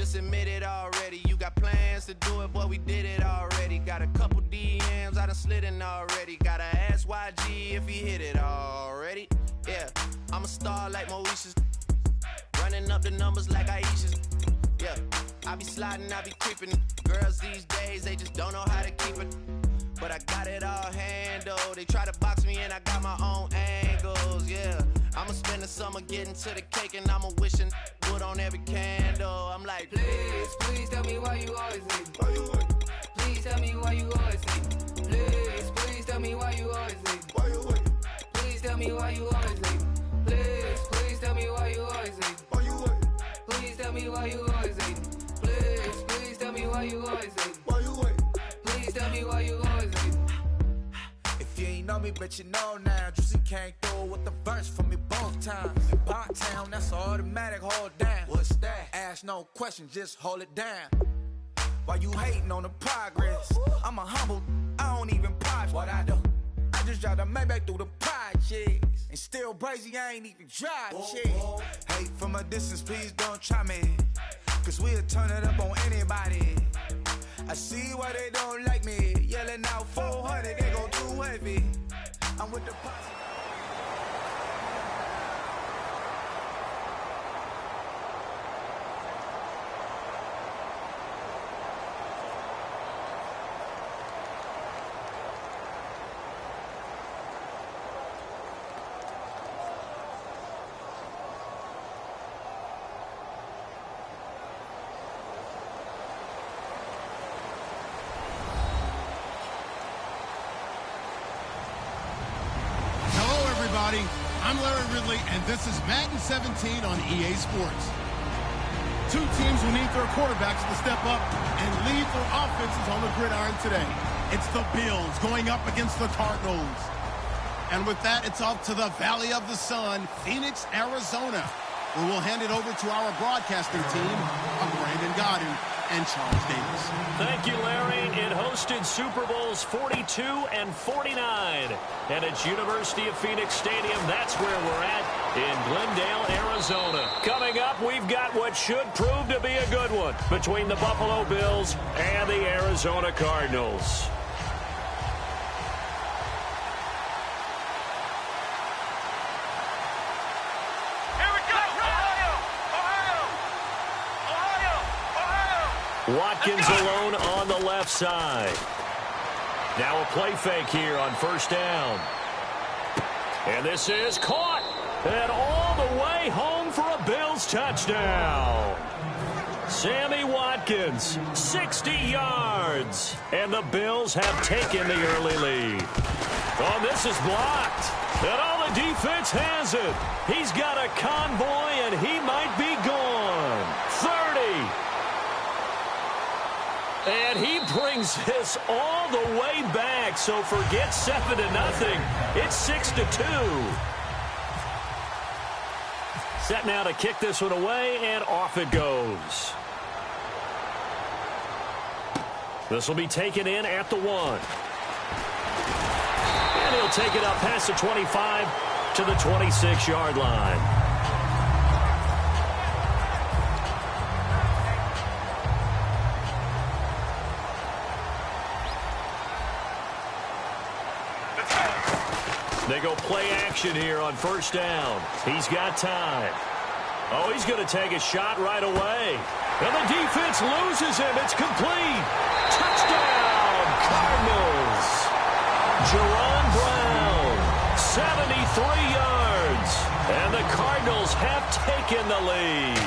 just admit it already. You got plans to do it, boy, we did it already. Got a couple DMs, I done slid in already. Gotta ask YG if he hit it already. Yeah, I'm a star like Moesha's. Running up the numbers like Aisha's. Yeah, I be sliding, I be creeping. Girls these days, they just don't know how to keep it. But I got it all handled. They try to box me and I got my own angles, yeah. I'ma spend the summer getting to the cake and I'ma wishing wood on every candle. I'm like, please, please tell me why you always leave. Why you wait? Please tell me why you always leave. Please, please tell me why you always leave. Why you wait? Please tell me why you always leave. Please, please tell me why you always leave. Why you wait? Please tell me why you always leave. Please, please tell me why you always leave. Why you wait? Please tell me why you always leave. If you ain't know me, but you know now. Juicy came through with the verse for me both times. In Bot Town, that's automatic, hold down. What's that? Ask no question, just hold it down. Why you hating on the progress? I'm a humble, I don't even pop. What I do? I just drive the Maybach through the projects. And still brazy, I ain't even drive shit. Hate from a distance, please don't try me. Cause we'll turn it up on anybody. I see why they don't like me. Yelling out 400, they go too heavy. I'm with the posse. I'm Larry Ridley, and this is Madden 17 on EA Sports. Two teams who need their quarterbacks to step up and lead their offenses on the gridiron today. It's the Bills going up against the Cardinals. And with that, it's off to the Valley of the Sun, Phoenix, Arizona, where we'll hand it over to our broadcasting team of Brandon Godden and Charles Davis. Thank you, Larry. It hosted Super Bowls 42 and 49. And it's University of Phoenix Stadium. That's where we're at in Glendale, Arizona. Coming up, we've got what should prove to be a good one between the Buffalo Bills and the Arizona Cardinals. Watkins alone on the left side. Now a play fake here on first down. And this is caught. And all the way home for a Bills touchdown. Sammy Watkins, 60 yards. And the Bills have taken the early lead. Oh, this is blocked. And all the defense has it. He's got a convoy, and he might be gone. 30. And he brings this all the way back, so forget 7-0. It's 6-2. Set now to kick this one away, and off it goes. This will be taken in at the 1. And he'll take it up past the 25 to the 26-yard line. They go play action here on first down. He's got time. Oh, he's going to take a shot right away. And the defense loses him. It's complete. Touchdown, Cardinals. Jerron Brown, 73 yards. And the Cardinals have taken the lead.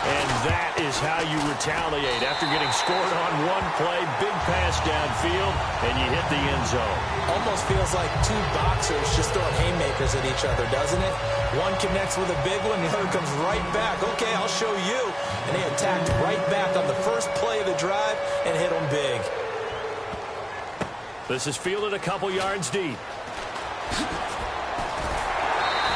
And that is how you retaliate after getting scored on one play, big pass downfield, and you hit the end zone. Almost feels like two boxers just throwing haymakers at each other, doesn't it? One connects with a big one, the other comes right back. Okay, I'll show you. And they attacked right back on the first play of the drive and hit them big. This is fielded a couple yards deep.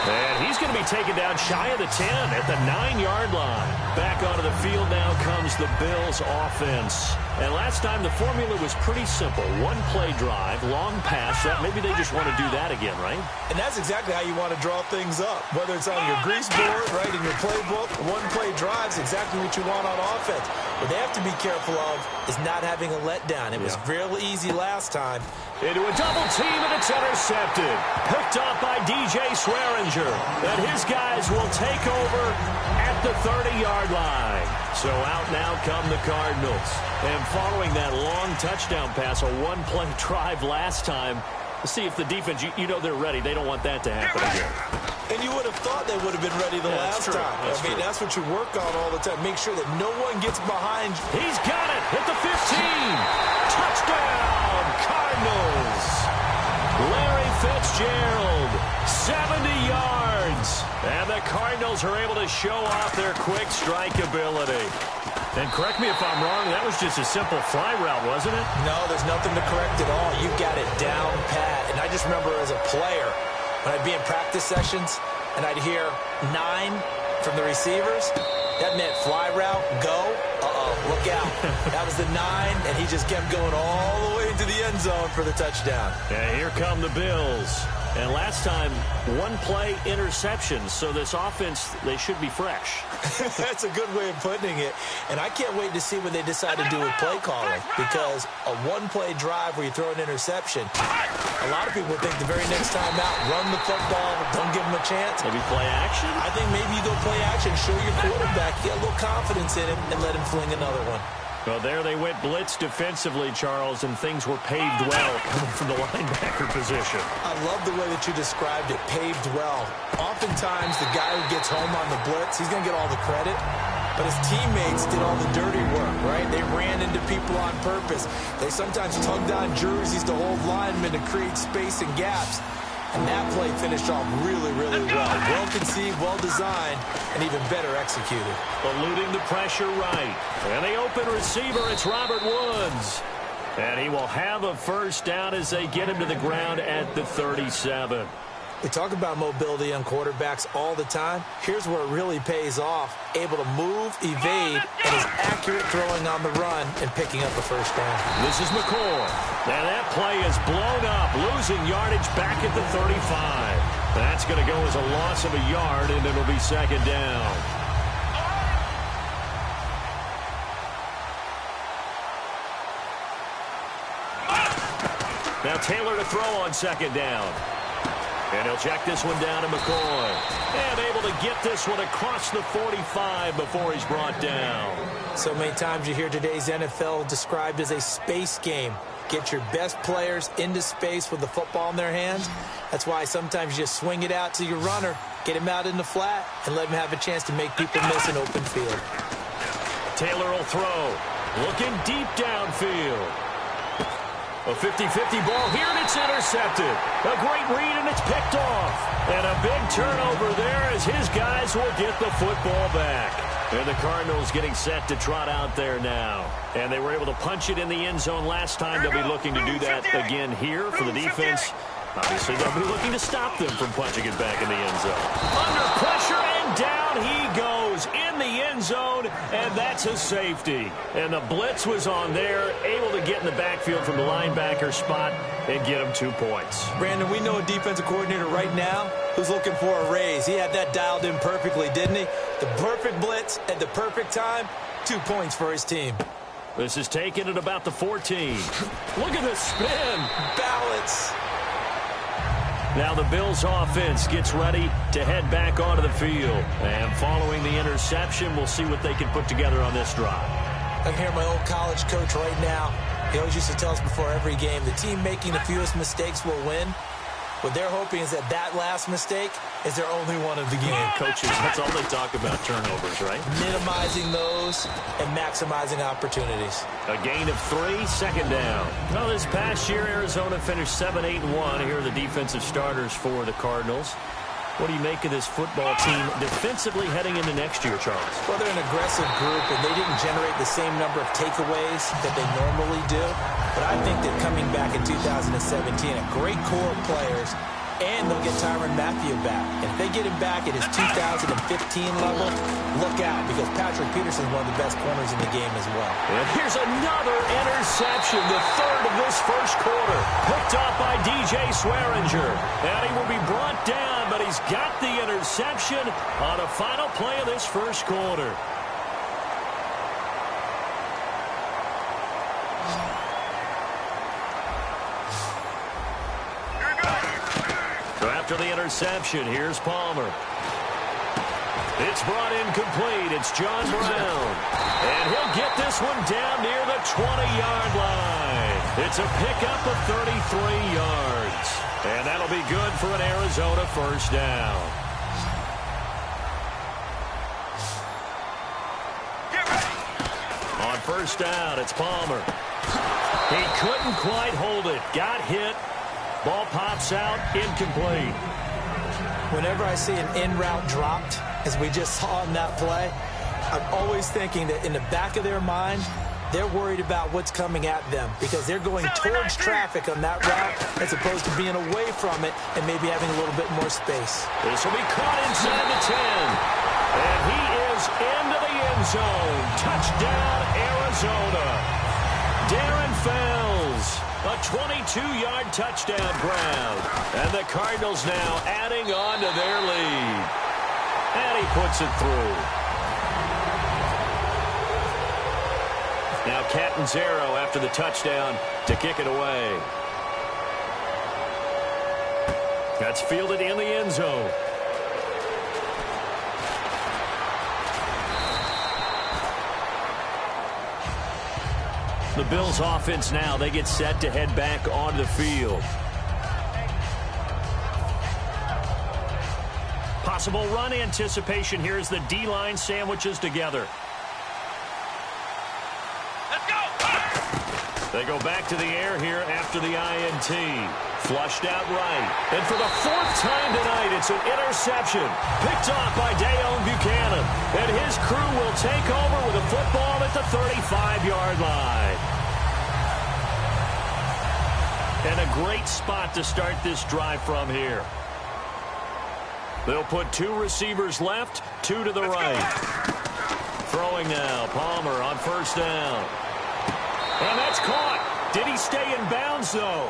And he's going to be taken down shy of the 10 at the 9-yard line. Back onto the field now comes the Bills offense. And last time the formula was pretty simple. One-play drive, long pass. Maybe they just want to do that again, right? And that's exactly how you want to draw things up. Whether it's on your grease board, right, in your playbook, one-play drive is exactly what you want on offense. What they have to be careful of is not having a letdown. It was real easy last time. Into a double team, and it's intercepted. Picked off by DJ Swearinger. And his guys will take over at the 30-yard line. So out now come the Cardinals. And following that long touchdown pass, a one-play drive last time, see if the defense, you know they're ready. They don't want that to happen again. And you would have thought they would have been ready the last time. That's what you work on all the time. Make sure that no one gets behind you. He's got it. Hit the 15. Touchdown, Cardinals. Larry Fitzgerald, 70 yards. And the Cardinals are able to show off their quick strike ability. And correct me if I'm wrong, that was just a simple fly route, wasn't it? No, there's nothing to correct at all. You got it down pat. And I just remember as a player, when I'd be in practice sessions and I'd hear 9 from the receivers, that meant fly route, go, look out. That was the 9, and he just kept going all the way into the end zone for the touchdown. And here come the Bills. And last time, one-play interceptions. So this offense, they should be fresh. That's a good way of putting it. And I can't wait to see what they decide to do with play calling. Because a one-play drive where you throw an interception, a lot of people think the very next time out, run the football, don't give them a chance. Maybe play action? I think maybe you go play action, show your quarterback, get a little confidence in him, and let him fling another one. Well, there they went blitz defensively, Charles, and things were paved well coming from the linebacker position. I love the way that you described it, paved well. Oftentimes, the guy who gets home on the blitz, he's going to get all the credit. But his teammates did all the dirty work, right? They ran into people on purpose. They sometimes tugged on jerseys to hold linemen to create space and gaps. And that play finished off really, really well. Well conceived, well designed, and even better executed. Eluding the pressure right. And the open receiver, it's Robert Woods. And he will have a first down as they get him to the ground at the 37. We talk about mobility on quarterbacks all the time. Here's where it really pays off. Able to move, evade, and is accurate throwing on the run and picking up a first down. This is McCoy. And that play is blown up, losing yardage back at the 35. That's going to go as a loss of a yard, and it'll be second down. Now Taylor to throw on second down. And he'll check this one down to McCoy. And able to get this one across the 45 before he's brought down. So many times you hear today's NFL described as a space game. Get your best players into space with the football in their hands. That's why sometimes you just swing it out to your runner, get him out in the flat, and let him have a chance to make people miss an open field. Taylor will throw. Looking deep downfield. A 50-50 ball here, and it's intercepted. A great read, and it's picked off. And a big turnover there as his guys will get the football back. And the Cardinals getting set to trot out there now. And they were able to punch it in the end zone last time. They'll be looking to do that again here for the defense. Obviously, they'll be looking to stop them from punching it back in the end zone. Under pressure, and down he goes in the end zone, and that's a safety. And the blitz was on there, able to get in the backfield from the linebacker spot and get him 2 points. Brandon, we know a defensive coordinator right now who's looking for a raise. He had that dialed in perfectly, didn't he? The perfect blitz at the perfect time, 2 points for his team. This is taken at about the 14. Look at the spin. Balance. Now the Bills offense gets ready to head back onto the field. And following the interception, we'll see what they can put together on this drive. I'm hearing my old college coach right now. He always used to tell us before every game, the team making the fewest mistakes will win. What they're hoping is that last mistake is their only one of the game. Coaches, that's all they talk about, turnovers, right? Minimizing those and maximizing opportunities. A gain of 3, second down. Well, this past year, Arizona finished 7-8-1. Here are the defensive starters for the Cardinals. What do you make of this football team defensively heading into next year, Charles? Well, they're an aggressive group, and they didn't generate the same number of takeaways that they normally do. But I think that coming back in 2017, a great core of players and they'll get Tyrann Mathieu back. And if they get him back at his 2015 level, look out, because Patrick Peterson's one of the best corners in the game as well. And here's another interception, the third of this first quarter. Picked off by DJ Swearinger. And he will be brought down, but he's got the interception on a final play of this first quarter. So after the interception, here's Palmer. It's brought in complete. It's John Brown. And he'll get this one down near the 20-yard line. It's a pickup of 33 yards. And that'll be good for an Arizona first down. On first down, it's Palmer. He couldn't quite hold it. Got hit. Ball pops out, incomplete. Whenever I see an in-route dropped, as we just saw in that play, I'm always thinking that in the back of their mind, they're worried about what's coming at them because they're going towards traffic on that route as opposed to being away from it and maybe having a little bit more space. This will be caught inside the 10. And he is into the end zone. Touchdown, Arizona. Darren Fells. A 22-yard touchdown grab. And the Cardinals now adding on to their lead. And he puts it through. Now Catanzaro after the touchdown to kick it away. That's fielded in the end zone. The Bills offense now, they get set to head back onto the field. Possible run anticipation here as the D-line sandwiches together. Let's go! They go back to the air here after the INT. Flushed out right. And for the fourth time tonight, it's an interception. Picked off by Dayon Buchanan. And his crew will take over with a football at the 35-yard line. And a great spot to start this drive from here. They'll put two receivers left, two to the right. Throwing now, Palmer on first down. And that's caught. Did he stay in bounds, though?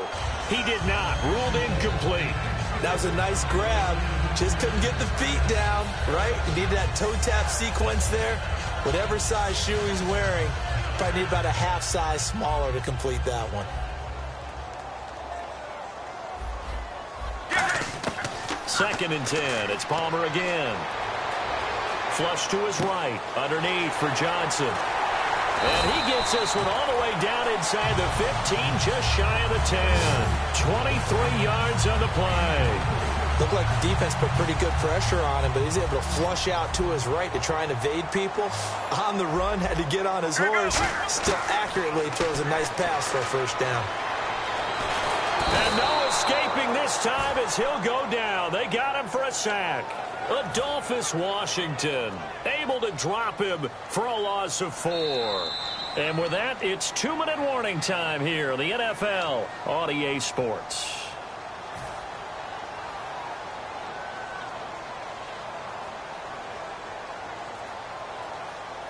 He did not. Ruled incomplete. That was a nice grab. Just couldn't get the feet down, right? You need that toe tap sequence there. Whatever size shoe he's wearing, probably need about a half size smaller to complete that one. Second and 10. It's Palmer again. Flush to his right. Underneath for Johnson. And he gets this one all the way down inside the 15, just shy of the 10. 23 yards on the play. Looked like the defense put pretty good pressure on him, but he's able to flush out to his right to try and evade people. On the run, had to get on his horse. Still accurately throws a nice pass for a first down. And no escaping this time as he'll go down. They got him for a sack. Adolphus Washington able to drop him for a loss of 4. And with that, it's 2-minute warning time here in the NFL on EA Sports.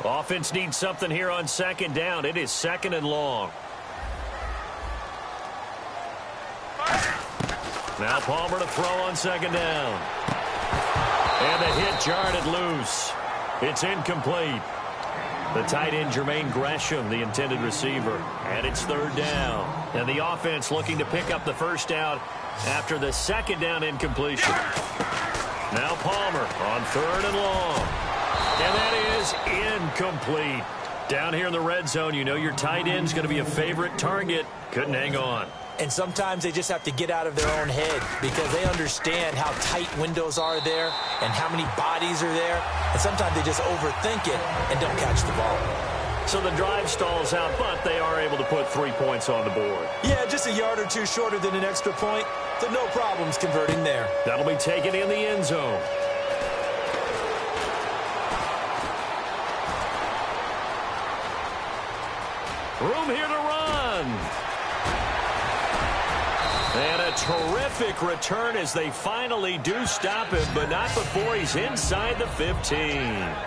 Offense needs something here on second down. It is second and long. Now Palmer to throw on second down. And the hit jarred it loose. It's incomplete. The tight end, Jermaine Gresham, the intended receiver. And it's third down. And the offense looking to pick up the first down after the second down incompletion. Now Palmer on third and long. And that is incomplete. Down here in the red zone, you know your tight end's going to be a favorite target. Couldn't hang on. And sometimes they just have to get out of their own head because they understand how tight windows are there and how many bodies are there. And sometimes they just overthink it and don't catch the ball. So the drive stalls out, but they are able to put 3 points on the board. Yeah, just a yard or two shorter than an extra point. So no problems converting there. That'll be taken in the end zone. Room here to run. And a terrific return as they finally do stop him, but not before he's inside the 15.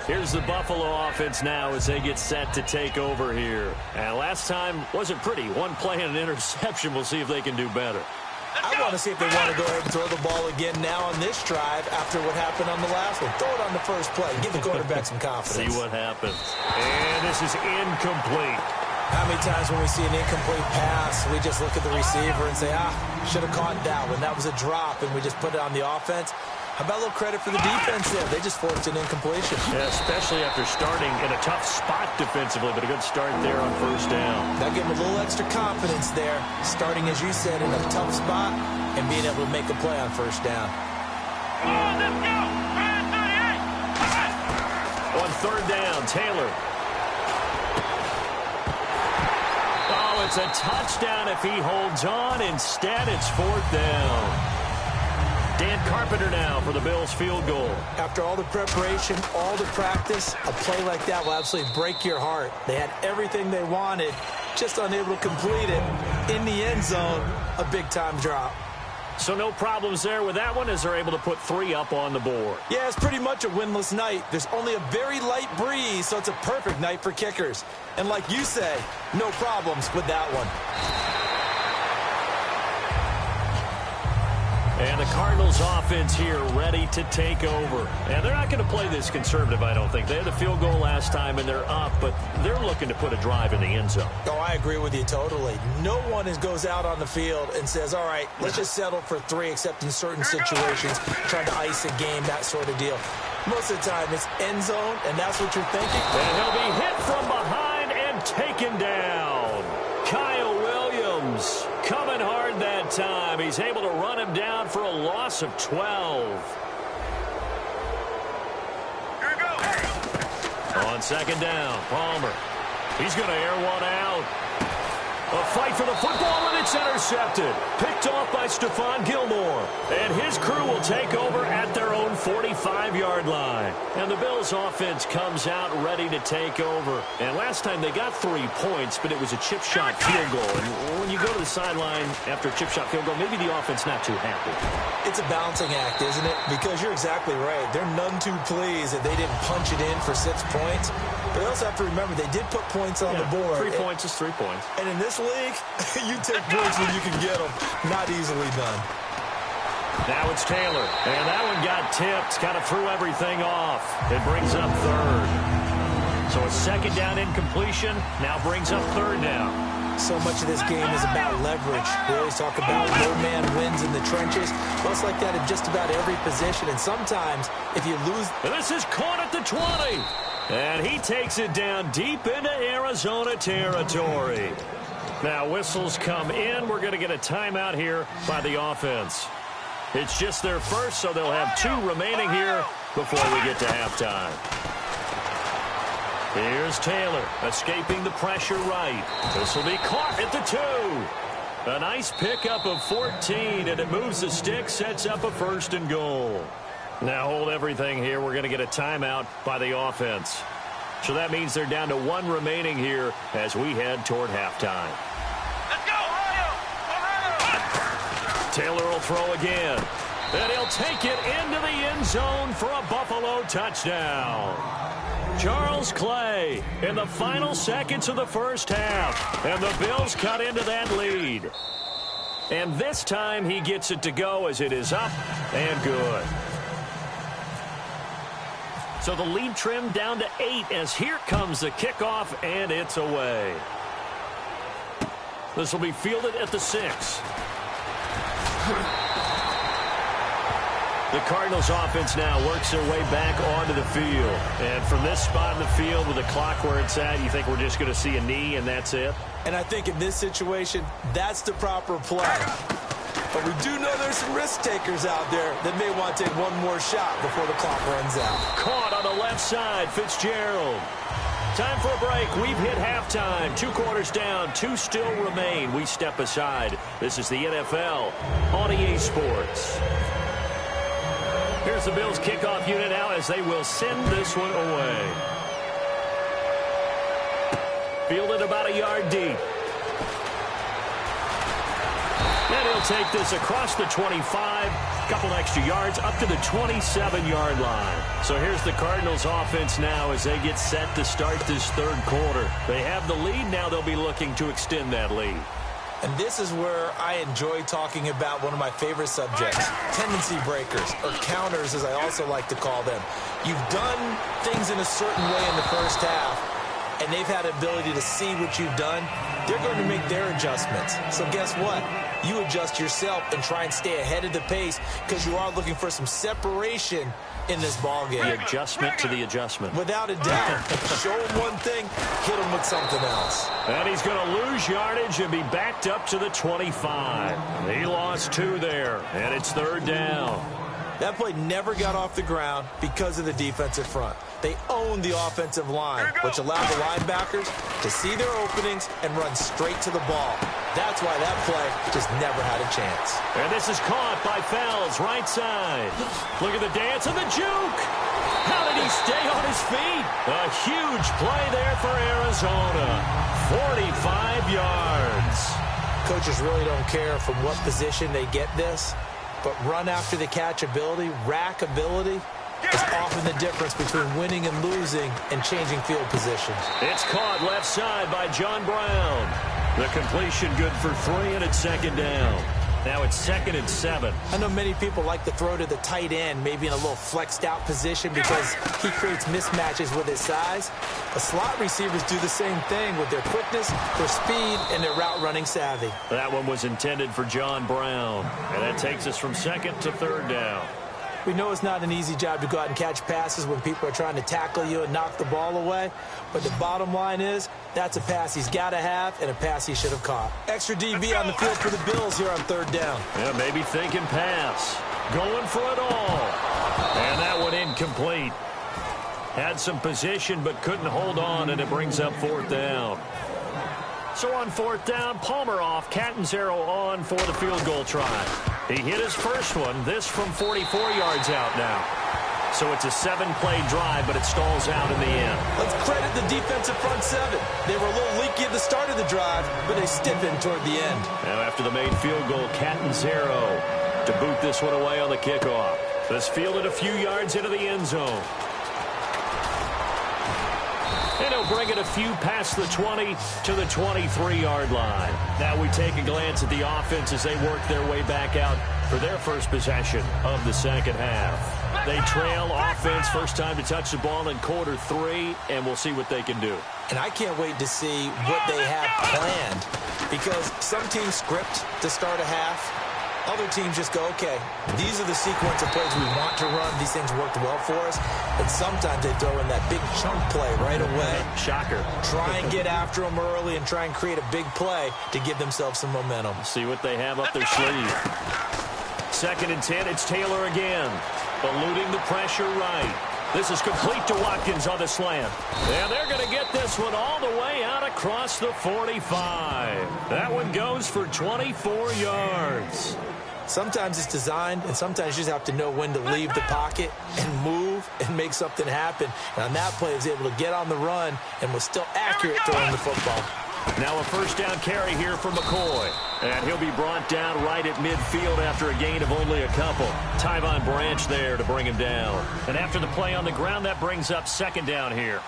Here's the Buffalo offense now as they get set to take over here. And last time wasn't pretty. One play and an interception. We'll see if they can do better. I want to see if they want to go ahead and throw the ball again now on this drive after what happened on the last one. Throw it on the first play. Give the quarterback some confidence. See what happens. And this is incomplete. How many times when we see an incomplete pass, we just look at the receiver and say, should have caught that one. That was a drop, and we just put it on the offense. How about a little credit for the defense there? They just forced an incompletion. Yeah, especially after starting in a tough spot defensively, but a good start there on first down. That gave them a little extra confidence there, starting, as you said, in a tough spot and being able to make a play on first down. Let's go! On third down, Taylor. Oh, it's a touchdown if he holds on. Instead, it's fourth down. Dan Carpenter now for the Bills field goal. After all the preparation, all the practice, a play like that will absolutely break your heart. They had everything they wanted, just unable to complete it. In the end zone, a big-time drop. So no problems there with that one as they're able to put 3 up on the board. Yeah, it's pretty much a winless night. There's only a very light breeze, so it's a perfect night for kickers. And like you say, no problems with that one. And the Cardinals offense here ready to take over. And they're not going to play this conservative, I don't think. They had the field goal last time, and they're up, but they're looking to put a drive in the end zone. Oh, I agree with you totally. No one goes out on the field and says, all right, let's just settle for 3, except in certain situations, trying to ice a game, that sort of deal. Most of the time, it's end zone, and that's what you're thinking. And he'll be hit from behind and taken down. Kyle Williams coming hard that time. He's able to run him down for a loss of 12. Here we go. On second down, Palmer. He's going to air one out. A fight for the football, and it's intercepted. Picked off by Stephon Gilmore. And his crew will take over at their own 45-yard line. And the Bills' offense comes out ready to take over. And last time they got 3 points, but it was a chip shot field goal. And when you go to the sideline after a chip shot field goal, maybe the offense not too happy. It's a balancing act, isn't it? Because you're exactly right. They're none too pleased that they didn't punch it in for 6 points. But they also have to remember they did put points on the board. 3 points is 3 points. And in this league, you take points when you can get them. Not easily done. Now it's Taylor. And that one got tipped. Kind of threw everything off. It brings up third. So a second down incompletion now brings up third down. So much of this game is about leverage. We always talk about no man wins in the trenches. Well, it's like that in just about every position. And sometimes, if you lose... And this is caught at the 20. And he takes it down deep into Arizona territory. Now whistles come in. We're going to get a timeout here by the offense. It's just their first, so they'll have 2 remaining here before we get to halftime. Here's Taylor escaping the pressure right. This will be caught at the 2. A nice pickup of 14, and it moves the stick, sets up a 1st and goal. Now hold everything here. We're going to get a timeout by the offense. So that means they're down to 1 remaining here as we head toward halftime. Let's go, Ohio! Taylor will throw again. And he'll take it into the end zone for a Buffalo touchdown. Charles Clay in the final seconds of the first half. And the Bills cut into that lead. And this time he gets it to go as it is up and good. So the lead trimmed down to 8 as here comes the kickoff, and it's away. This will be fielded at the 6. The Cardinals offense now works their way back onto the field. And from this spot in the field with the clock where it's at, you think we're just going to see a knee and that's it? And I think in this situation, that's the proper play. But we do know there's some risk takers out there that may want to take one more shot before the clock runs out. Caught on the left side, Fitzgerald. Time for a break. We've hit halftime. 2 quarters down, 2 still remain. We step aside. This is the NFL on EA Sports. Here's the Bills kickoff unit now as they will send this one away. Fielded about a yard deep. And he'll take this across the 25, a couple extra yards, up to the 27-yard line. So here's the Cardinals offense now as they get set to start this third quarter. They have the lead. Now they'll be looking to extend that lead. And this is where I enjoy talking about one of my favorite subjects, tendency breakers, or counters as I also like to call them. You've done things in a certain way in the first half, and they've had the ability to see what you've done. They're going to make their adjustments. So guess what? You adjust yourself and try and stay ahead of the pace because you are looking for some separation in this ball game. The adjustment to the adjustment. Without a doubt. Show him one thing, hit him with something else. And he's going to lose yardage and be backed up to the 25. He lost 2 there, and it's third down. That play never got off the ground because of the defensive front. They owned the offensive line, which allowed the linebackers to see their openings and run straight to the ball. That's why that play just never had a chance. And this is caught by Fells, right side. Look at the dance and the juke. How did he stay on his feet? A huge play there for Arizona. 45 yards. Coaches really don't care from what position they get this, but run after the catch ability, rack ability, is often the difference between winning and losing and changing field positions. It's caught left side by John Brown. The completion good for 3, and it's second down. Now it's 2nd and 7. I know many people like to throw to the tight end, maybe in a little flexed out position because he creates mismatches with his size. The slot receivers do the same thing with their quickness, their speed, and their route running savvy. That one was intended for John Brown. And that takes us from 2nd to 3rd down. We know it's not an easy job to go out and catch passes when people are trying to tackle you and knock the ball away. But the bottom line is, that's a pass he's got to have and a pass he should have caught. Extra DB on the field for the Bills here on 3rd down. Yeah, maybe thinking pass. Going for it all. And that one incomplete. Had some position but couldn't hold on, and it brings up 4th down. So on 4th down, Palmer off, Catanzaro on for the field goal try. He hit his first one, this from 44 yards out now. So it's a 7-play drive, but it stalls out in the end. Let's credit the defensive front 7. They were a little leaky at the start of the drive, but they stiffened toward the end. Now after the made field goal, Catanzaro to boot this one away on the kickoff. This fielded a few yards into the end zone. And he'll bring it a few past the 20 to the 23-yard line. Now we take a glance at the offense as they work their way back out for their first possession of the second half. They trail offense, first time to touch the ball in quarter 3, and we'll see what they can do. And I can't wait to see what they have planned, because some teams script to start a half. Other teams just go, okay, these are the sequence of plays we want to run. These things worked well for us. And sometimes they throw in that big chunk play right away. Shocker. Try and get after them early and try and create a big play to give themselves some momentum. See what they have up their sleeve. 2nd and 10, it's Taylor again. Eluding the pressure right. This is complete to Watkins on the slant. And they're going to get this one all the way out across the 45. That one goes for 24 yards. Sometimes it's designed, and sometimes you just have to know when to leave the pocket and move and make something happen. And on that play, he was able to get on the run and was still accurate throwing the football. Now a first down carry here for McCoy. And he'll be brought down right at midfield after a gain of only a couple. Tyvon Branch there to bring him down. And after the play on the ground, that brings up 2nd down here.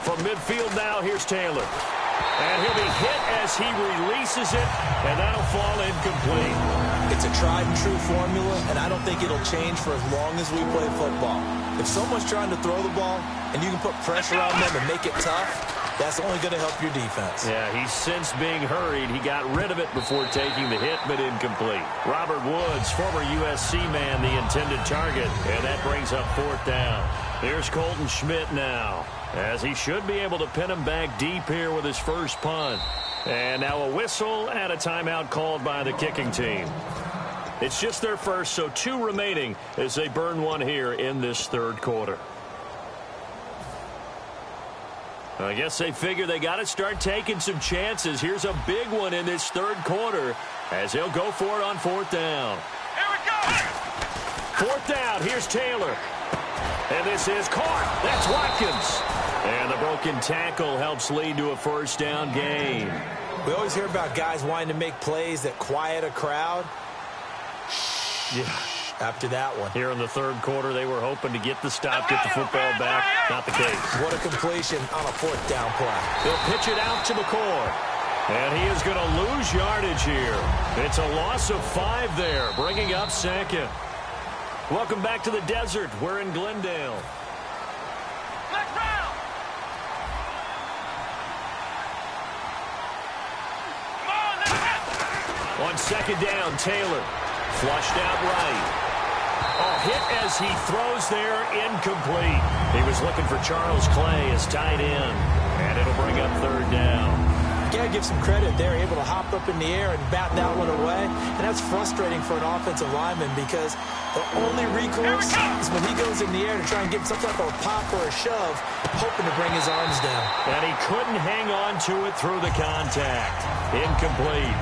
From midfield now, here's Taylor. And he'll be hit as he releases it, and that'll fall incomplete. It's a tried-and-true formula, and I don't think it'll change for as long as we play football. If someone's trying to throw the ball, and you can put pressure on them and make it tough, that's only going to help your defense. Yeah, he's since being hurried. He got rid of it before taking the hit, but incomplete. Robert Woods, former USC man, the intended target, and that brings up 4th down. Here's Colton Schmidt now, as he should be able to pin him back deep here with his first punt. And now a whistle and a timeout called by the kicking team. It's just their first, so 2 remaining as they burn one here in this 3rd quarter. I guess they figure they got to start taking some chances. Here's a big one in this 3rd quarter as they'll go for it on 4th down. Here we go! 4th down, here's Taylor. And this is caught. That's Watkins. And the broken tackle helps lead to a first down gain. We always hear about guys wanting to make plays that quiet a crowd. Yeah. After that one. Here in the third quarter, they were hoping to get the stop, get the football back. Not the case. What a completion on a fourth down play. They'll pitch it out to McCoy. And he is going to lose yardage here. It's a loss of 5 there, bringing up second. Welcome back to the desert. We're in Glendale. On second down, Taylor flushed out right. Oh, hit as he throws there, incomplete. He was looking for Charles Clay as tight end, and it'll bring up third down. You gotta give some credit. They're able to hop up in the air and bat that one away, and that's frustrating for an offensive lineman because the only recourse is when he goes in the air to try and get some type of a pop or a shove, hoping to bring his arms down. And he couldn't hang on to it through the contact. Incomplete.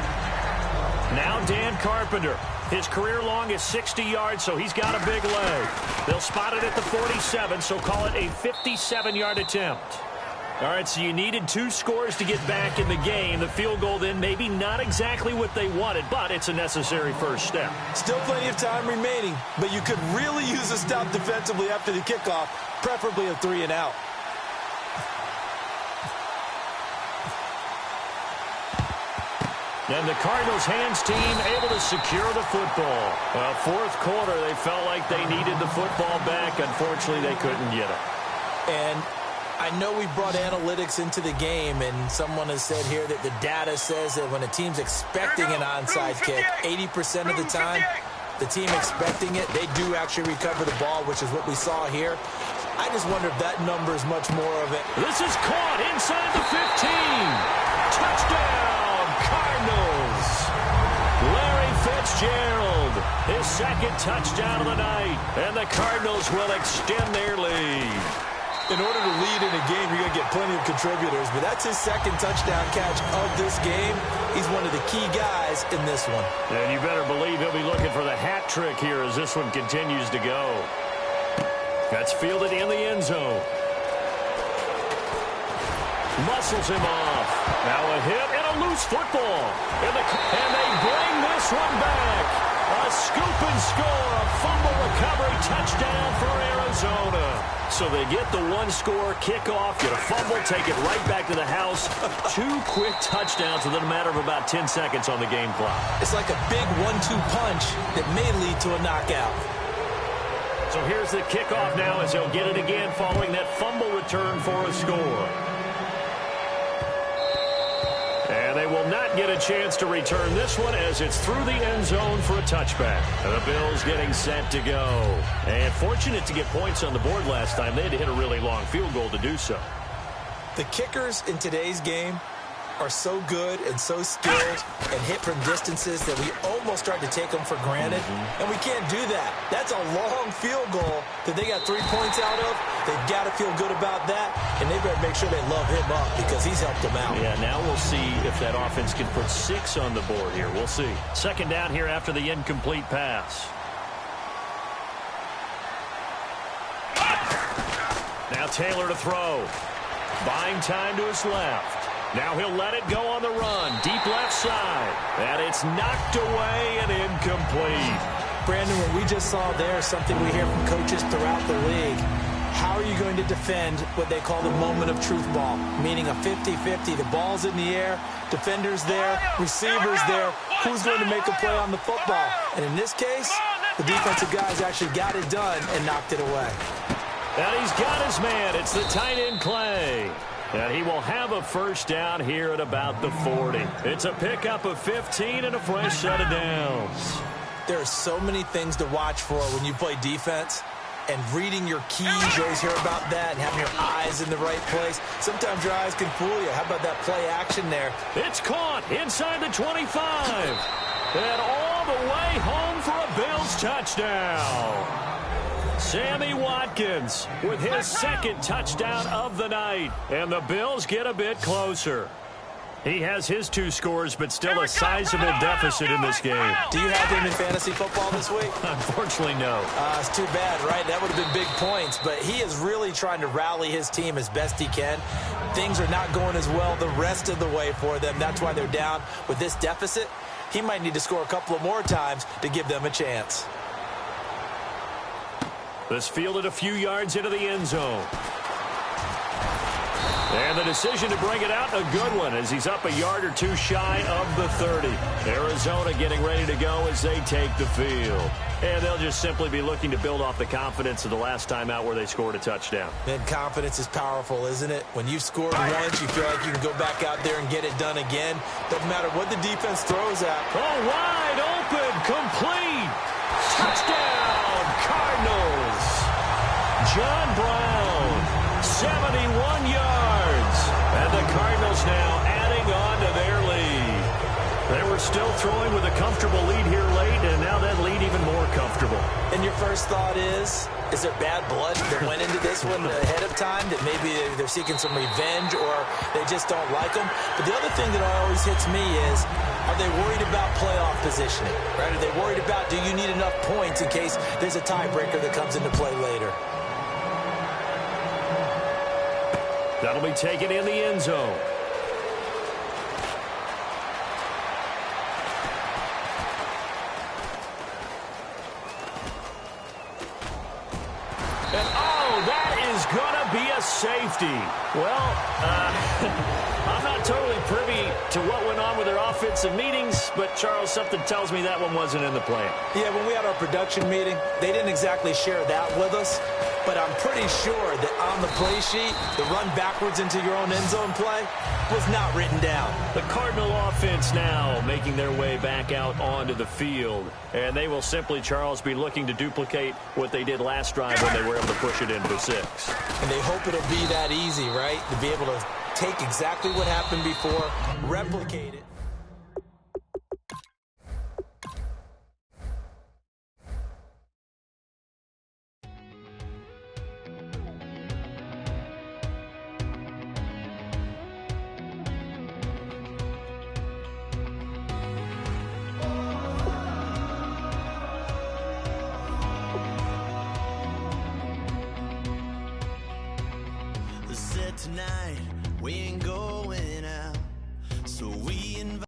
Now Dan Carpenter. His career long is 60 yards, so he's got a big leg. They'll spot it at the 47, so call it a 57-yard attempt. All right, so you needed 2 scores to get back in the game. The field goal then maybe not exactly what they wanted, but it's a necessary first step. Still plenty of time remaining, but you could really use a stop defensively after the kickoff, preferably a 3 and out. And the Cardinals' hands team able to secure the football. Well, fourth quarter, they felt like they needed the football back. Unfortunately, they couldn't get it. And I know we brought analytics into the game, and someone has said here that the data says that when a team's expecting an onside kick, 80% of the time, the team expecting it, they do actually recover the ball, which is what we saw here. I just wonder if that number is much more of it. This is caught inside the 15. Touchdown! Cardinals. Larry Fitzgerald, his second touchdown of the night, and the Cardinals will extend their lead. In order to lead in a game, you're going to get plenty of contributors, but that's his second touchdown catch of this game. He's one of the key guys in this one. And you better believe he'll be looking for the hat trick here as this one continues to go. That's fielded in the end zone. Muscles him off. Now a hit and a loose football. And they bring this one back. A scoop and score. A fumble recovery touchdown for Arizona. So they get the 1-score kickoff, get a fumble, take it right back to the house. 2 quick touchdowns within a matter of about 10 seconds on the game clock. It's like a big 1-2 punch that may lead to a knockout. So here's the kickoff now as they'll get it again following that fumble return for a score. And they will not get a chance to return this one as it's through the end zone for a touchback. And the Bills getting set to go. And fortunate to get points on the board last time. They had to hit a really long field goal to do so. The kickers in today's game are so good and so skilled and hit from distances that we almost start to take them for granted. And we can't do that. That's a long field goal that they got 3 points out of. They've got to feel good about that, and they better make sure they love him up because he's helped them out. Yeah, now we'll see if that offense can put 6 on the board here. We'll see. Second down here after the incomplete pass. Now Taylor to throw. Buying time to his left. Now he'll let it go on the run. Deep left side. And it's knocked away and incomplete. Brandon, what we just saw there is something we hear from coaches throughout the league. How are you going to defend what they call the moment of truth ball? Meaning a 50-50. The ball's in the air, defenders there, receivers there. Who's going to make a play on the football? And in this case, the defensive guys actually got it done and knocked it away. And he's got his man. It's the tight end Clay. And he will have a first down here at about the 40. It's a pickup of 15 and a fresh set of downs. There are so many things to watch for when you play defense. And reading your keys, you always hear about that, and having your eyes in the right place. Sometimes your eyes can fool you. How about that play action there? It's caught inside the 25. And all the way home for a Bills touchdown. Sammy Watkins with his second touchdown of the night. And the Bills get a bit closer. He has his 2 scores, but still a sizable deficit in this game. Do you have him in fantasy football this week? Unfortunately, no. It's too bad, right? That would have been big points, but he is really trying to rally his team as best he can. Things are not going as well the rest of the way for them. That's why they're down with this deficit. He might need to score a couple of more times to give them a chance. This fielded a few yards into the end zone. And the decision to bring it out, a good one, as he's up a yard or 2 shy of the 30. Arizona getting ready to go as they take the field. And they'll just simply be looking to build off the confidence of the last time out where they scored a touchdown. And confidence is powerful, isn't it? When you've scored once, you feel like you can go back out there and get it done again. Doesn't matter what the defense throws at. Oh, wide open, complete. Touchdown, Cardinals. John Brown, 71 yards. And the Cardinals now adding on to their lead. They were still throwing with a comfortable lead here late, and now that lead even more comfortable. And your first thought is there bad blood that went into this one ahead of time, that maybe they're seeking some revenge or they just don't like them? But the other thing that always hits me is, are they worried about playoff positioning? Right? Are they worried about, do you need enough points in case there's a tiebreaker that comes into play later? That'll be taken in the end zone. And, oh, that is going to be a safety. Well, I'm not totally privy to what went on with their offensive meetings, but, Charles, something tells me that one wasn't in the plan. Yeah, when we had our production meeting, they didn't exactly share that with us, but I'm pretty sure that on the play sheet, the run backwards into your own end zone play was not written down. The Cardinal offense now making their way back out onto the field, and they will simply, Charles, be looking to duplicate what they did last drive when they were able to push it in for 6. And they hope it'll be that easy, right? To be able to take exactly what happened before, replicate it. Tonight we ain't going out, so we invite.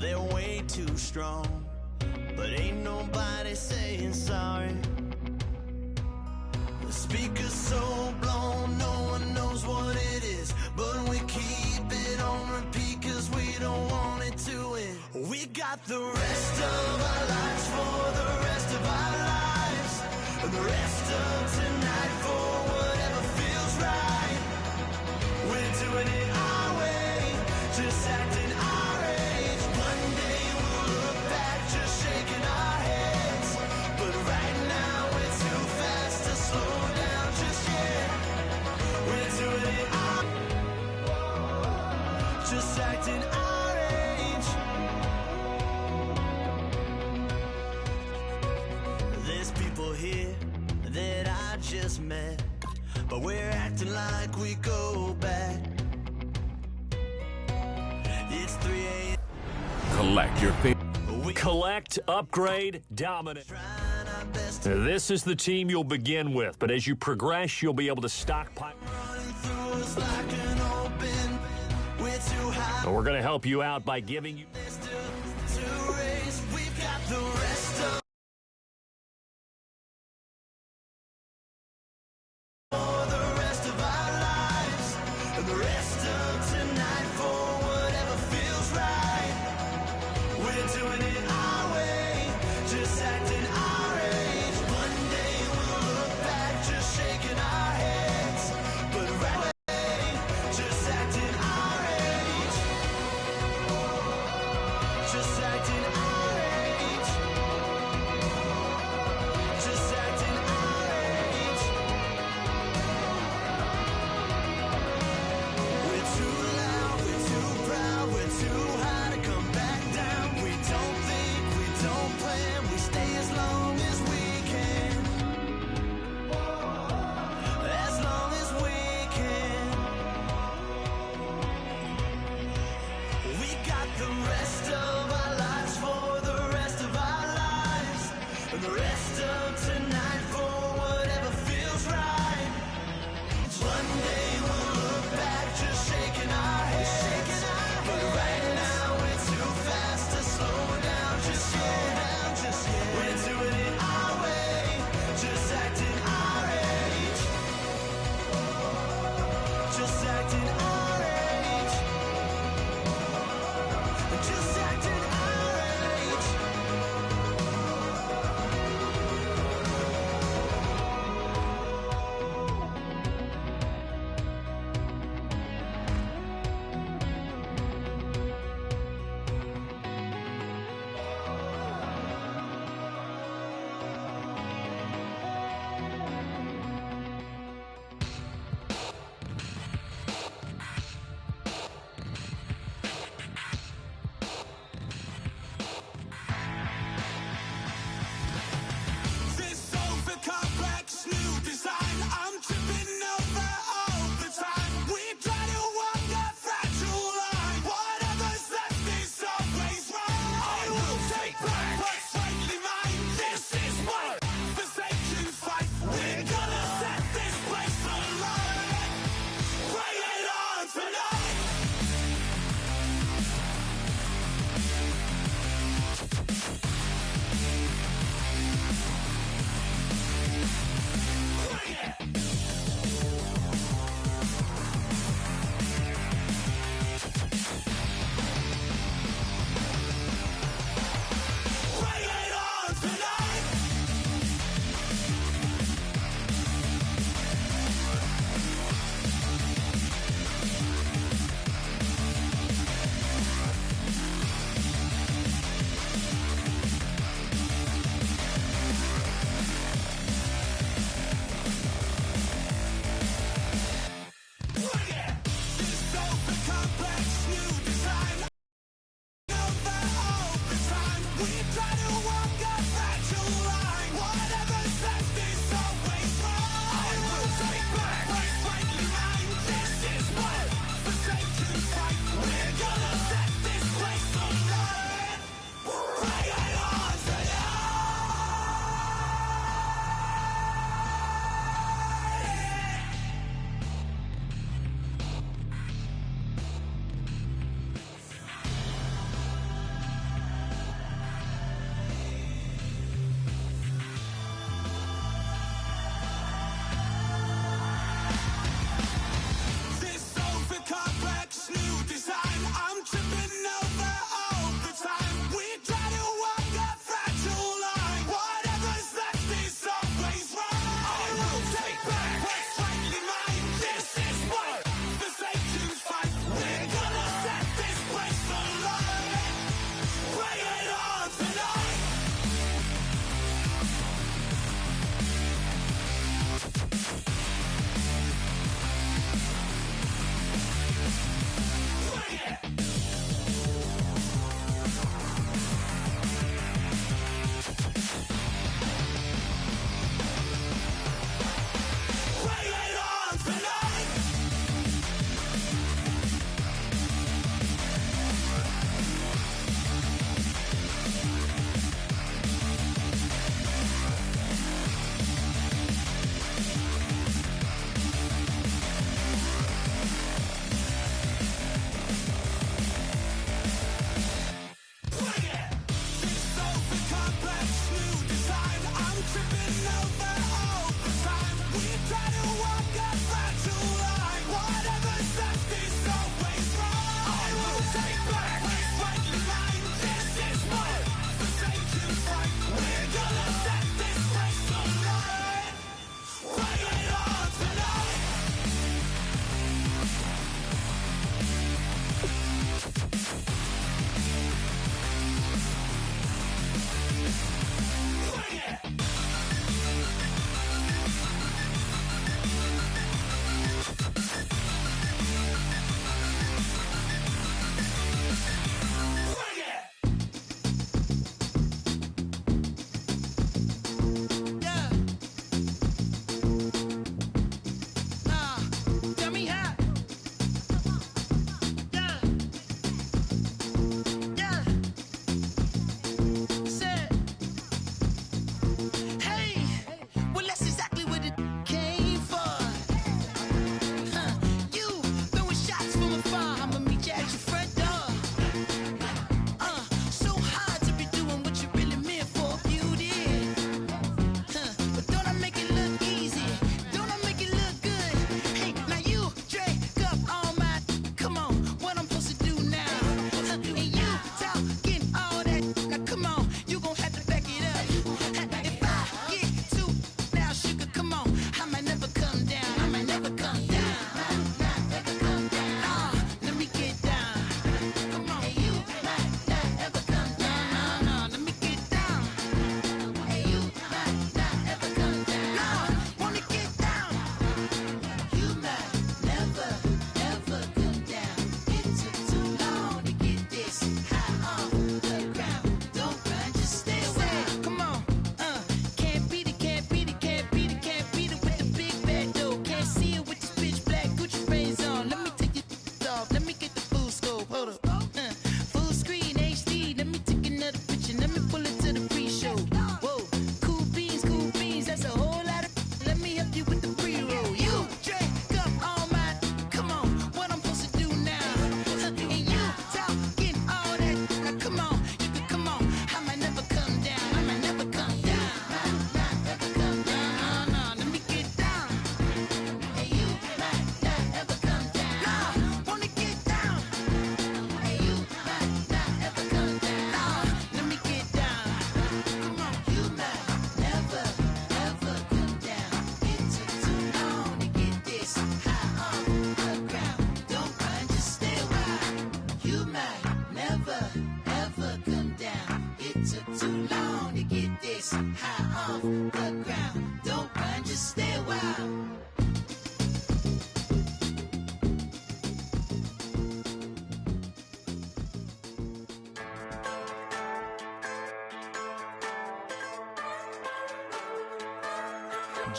They're way too strong, but ain't nobody saying sorry. The speaker's so blown, no one knows what it is, but we keep it on repeat cause we don't want it to end. We got the rest of our lives for the rest of our lives, and the rest of tonight for whatever feels right. We're doing it our way, just acting our age. One day we'll look back just shaking our heads, but right now we're too fast to slow down just yet. We're doing it our, just acting our age. There's people here that I just met, but we're acting like we go back. It's 3 a.m. Collect your favorite. Collect, upgrade, dominate. This is the team you'll begin with, but as you progress, you'll be able to stockpile. And we're going to help you out by giving you...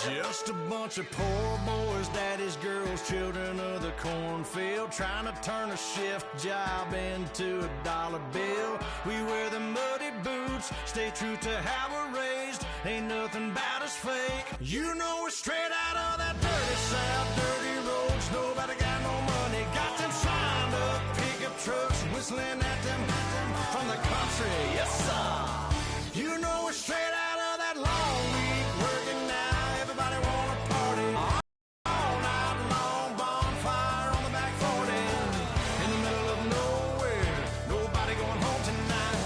Just a bunch of poor boys, daddies, girls, children of the cornfield, trying to turn a shift job into a dollar bill. We wear the muddy boots, stay true to how we're raised. Ain't nothing about us fake. You know we're straight out of that dirty south, dirty roads. Nobody got no money, got them signed up pickup trucks, whistling at them from the country. Yes, sir. You know we're straight out of that long week working now. Everybody wanna party all night long, bonfire on the back 40 in the middle of nowhere. Nobody going home tonight.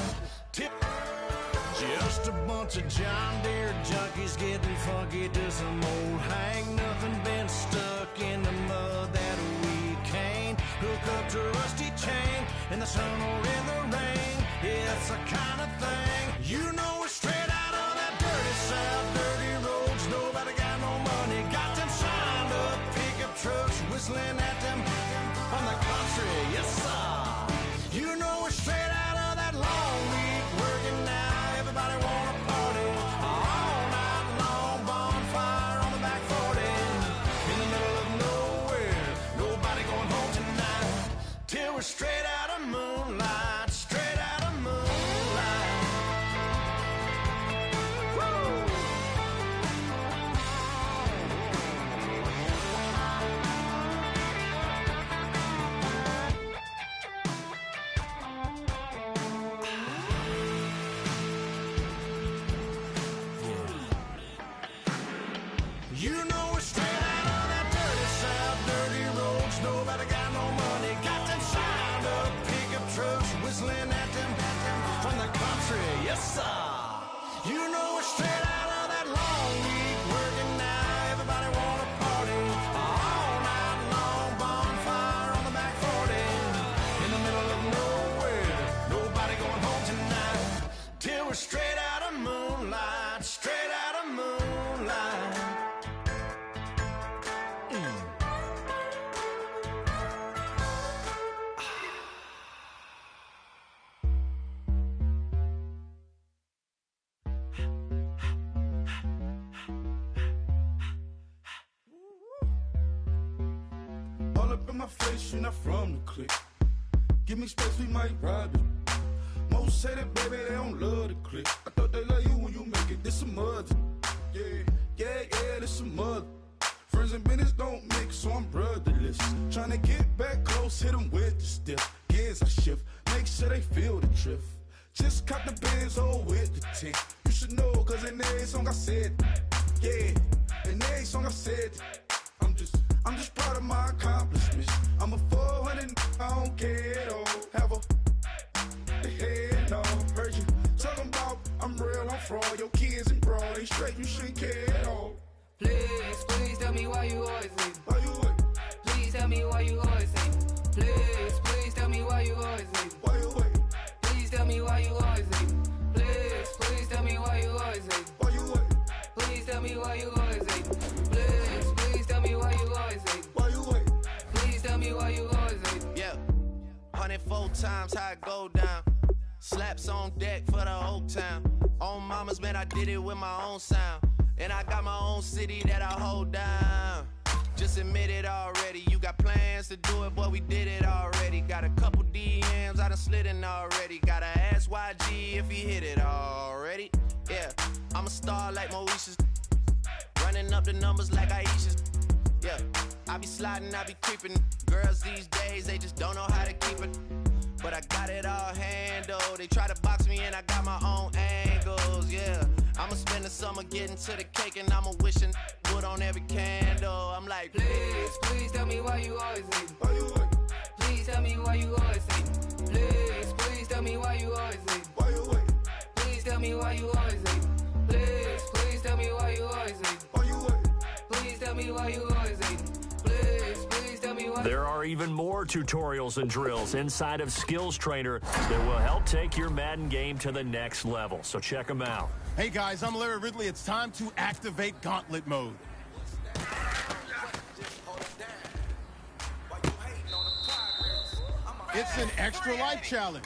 Just a bunch of John Deere junkies getting funky to some old hang. Nothing been stuck in the mud that we can't hook up to a rusty chain in the sun or in the rain. Yeah, it's the kind of thing. You know we're straight out of that dirty south, dirty roads. Nobody got no money, got them signed up pickup trucks, whistling at them from the country. Yes, sir. You know we're straight out of that long week working now. Everybody wanna party all night long, bonfire on the back 40 in the middle of nowhere. Nobody going home tonight till we're straight out of moonlight, straight out of moonlight. Woo! whistling at them from the country. Yes, sir. You know it's straight out of that long week working now. Everybody wanna party all night long. Bonfire on the back 40 in the middle of nowhere. Nobody going home tonight till we're straight out of moonlight. Straight out of moonlight. All up in my face, you're not from the clique. Give me space, we might ride it. Most say that, baby, they don't love the clique. I thought they love you when you make it. This some mother. Yeah, this some mother. Friends and business don't mix, so I'm brotherless. Tryna get back close, hit them with the stiff. Gears I shift, make sure they feel the drift. Just caught the Benz, oh, with the tint. You should know, cause in every song I said, yeah, in every song I said, I'm just proud of my accomplishments. I'm a 400, I don't care at all. Have a head no. Heard you talking about I'm real, I'm fraud. Your kids and broad ain't straight, you shouldn't care at all. Please tell me why you always leave. Why you what? Please tell me why you always leave. Please tell me why you always leave. Why you what? Please tell me why you always leave. Please tell me why you always leave. Why you what? Please tell me why you always leave. Please tell me why you always leave. Why you what? Please tell me why you always leave. Yeah, 104 times how it go down. Slaps on deck for the whole town. On mamas, man, I did it with my own sound. And I got my own city that I hold down. Just admit it already. You got plans to do it, boy, we did it already. Got a couple DMs, I done slid in already. Gotta ask YG if he hit it already. Yeah, I'm a star like Moesha's. Running up the numbers like Aisha's. Yeah, I be sliding, I be creeping. Girls these days, they just don't know how to keep it. But I got it all handled. They try to box me and I got my own angles, yeah. I'ma spend the summer getting to the cake and I'ma wishing wood on every candle. I'm like, Please tell me why you always leave. Why you what? Please tell me why you always leave. Please tell me why you always leave. Why you what? Please tell me why you always leave. Please tell me why you always leave. Why you what? Please tell me why you always leave. Please tell me why. There are even more tutorials and drills inside of Skills Trainer that will help take your Madden game to the next level. So check them out. Hey guys, I'm Larry Ridley. It's time to activate Gauntlet mode. It's an extra life challenge.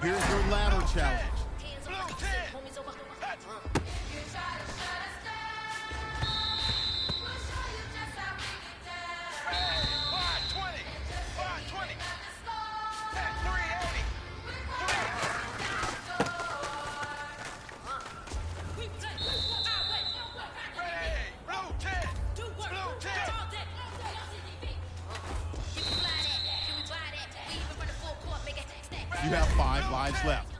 Here's your ladder challenge. You have 5 lives left.